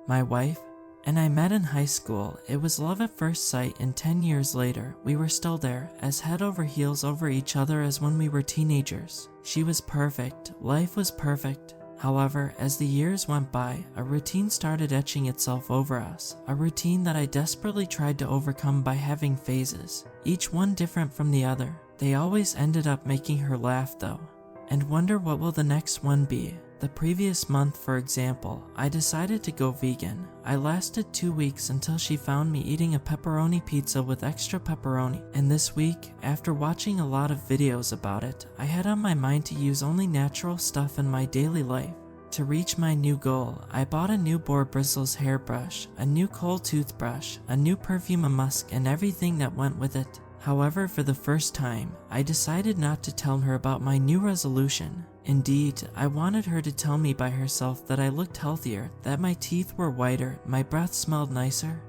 my wife, and I met in high school. It was love at first sight, and 10 years later, we were still there, as head over heels over each other as when we were teenagers. She was perfect, life was perfect. However, as the years went by, a routine started etching itself over us, a routine that I desperately tried to overcome by having phases, each one different from the other. They always ended up making her laugh though, and wonder what will the next one be. The previous month, for example, I decided to go vegan. I lasted 2 weeks until she found me eating a pepperoni pizza with extra pepperoni. And this week, after watching a lot of videos about it, I had on my mind to use only natural stuff in my daily life. To reach my new goal, I bought a new boar bristles hairbrush, a new kohl toothbrush, a new perfume, a musk, and everything that went with it. However, for the first time, I decided not to tell her about my new resolution. Indeed, I wanted her to tell me by herself that I looked healthier, that my teeth were whiter, my breath smelled nicer,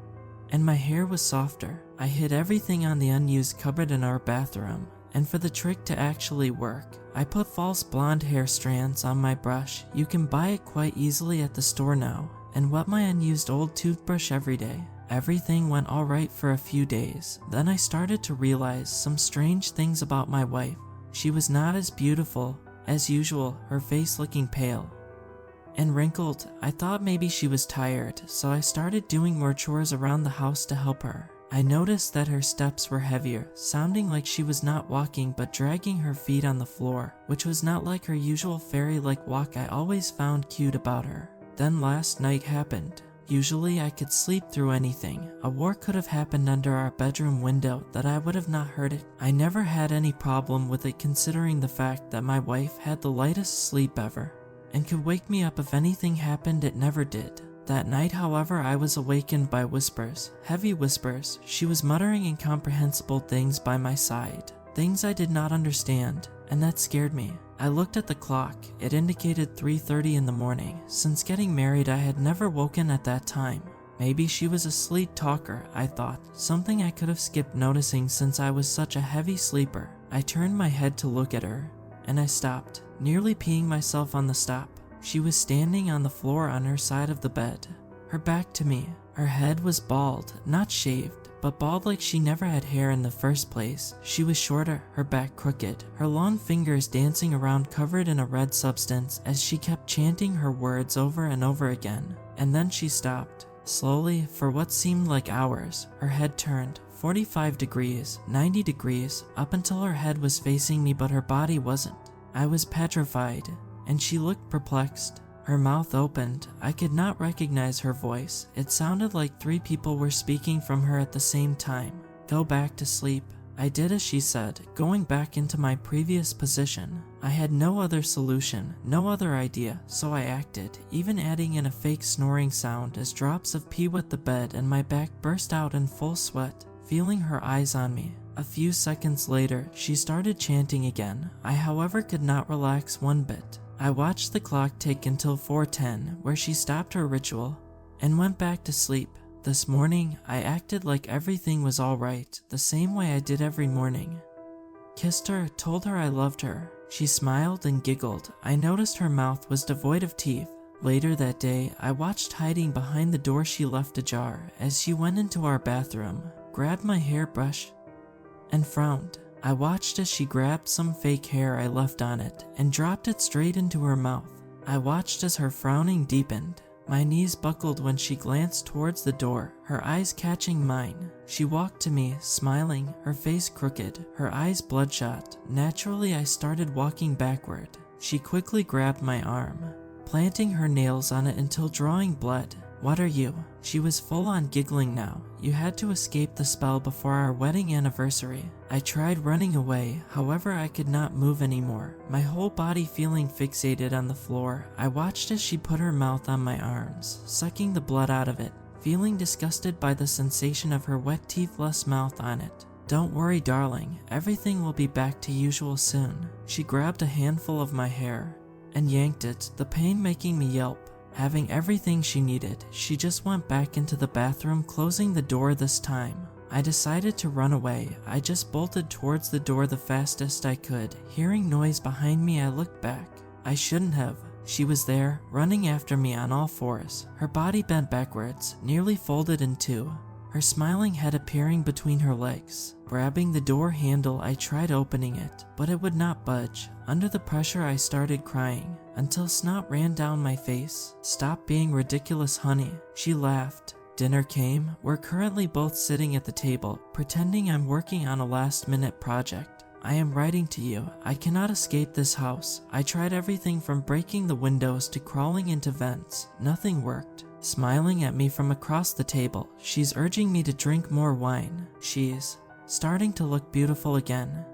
and my hair was softer. I hid everything on the unused cupboard in our bathroom, and for the trick to actually work, I put false blonde hair strands on my brush. You can buy it quite easily at the store now, and wet my unused old toothbrush every day. Everything went alright for a few days. Then I started to realize some strange things about my wife. She was not as beautiful as usual, her face looking pale and wrinkled. I thought maybe she was tired, so I started doing more chores around the house to help her. I noticed that her steps were heavier, sounding like she was not walking but dragging her feet on the floor, which was not like her usual fairy-like walk I always found cute about her. Then last night happened. Usually I could sleep through anything. A war could have happened under our bedroom window that I would have not heard it. I never had any problem with it considering the fact that my wife had the lightest sleep ever and could wake me up if anything happened. It never did. That night, however, I was awakened by whispers, heavy whispers. She was muttering incomprehensible things by my side, things I did not understand, and that scared me. I looked at the clock. It indicated 3:30 in the morning. Since getting married, I had never woken at that time. Maybe she was a sleep talker, I thought, something I could have skipped noticing since I was such a heavy sleeper. I turned my head to look at her, and I stopped, nearly peeing myself on the stop. She was standing on the floor on her side of the bed, her back to me. Her head was bald, not shaved, but bald like she never had hair in the first place. She was shorter, her back crooked, her long fingers dancing around covered in a red substance as she kept chanting her words over and over again. And then she stopped. Slowly, for what seemed like hours, her head turned 45 degrees, 90 degrees, up until her head was facing me but her body wasn't. I was petrified, and she looked perplexed. Her mouth opened. I could not recognize her voice. It sounded like 3 people were speaking from her at the same time. Go back to sleep. I did as she said, going back into my previous position. I had no other solution, no other idea, so I acted, even adding in a fake snoring sound as drops of pee wet the bed and my back burst out in full sweat, feeling her eyes on me. A few seconds later, she started chanting again. I, however, could not relax one bit. I watched the clock tick until 4:10, where she stopped her ritual and went back to sleep. This morning, I acted like everything was alright, the same way I did every morning. Kissed her, told her I loved her. She smiled and giggled. I noticed her mouth was devoid of teeth. Later that day, I watched hiding behind the door she left ajar as she went into our bathroom, grabbed my hairbrush, and frowned. I watched as she grabbed some fake hair I left on it and dropped it straight into her mouth. I watched as her frowning deepened. My knees buckled when she glanced towards the door, her eyes catching mine. She walked to me, smiling, her face crooked, her eyes bloodshot. Naturally, I started walking backward. She quickly grabbed my arm, planting her nails on it until drawing blood. What are you? She was full on giggling now. You had to escape the spell before our wedding anniversary. I tried running away, however I could not move anymore, my whole body feeling fixated on the floor. I watched as she put her mouth on my arms, sucking the blood out of it, feeling disgusted by the sensation of her wet teethless mouth on it. Don't worry, darling, everything will be back to usual soon. She grabbed a handful of my hair and yanked it, the pain making me yelp. Having everything she needed, she just went back into the bathroom, closing the door this time. I decided to run away. I just bolted towards the door the fastest I could. Hearing noise behind me, I looked back. I shouldn't have. She was there, running after me on all fours, her body bent backwards, nearly folded in two, her smiling head appearing between her legs. Grabbing the door handle, I tried opening it, but it would not budge. Under the pressure, I started crying, until snot ran down my face. "Stop being ridiculous, honey." She laughed. Dinner came. We're currently both sitting at the table, pretending I'm working on a last-minute project. "I am writing to you. I cannot escape this house. I tried everything from breaking the windows to crawling into vents. Nothing worked." Smiling at me from across the table, she's urging me to drink more wine. She's starting to look beautiful again.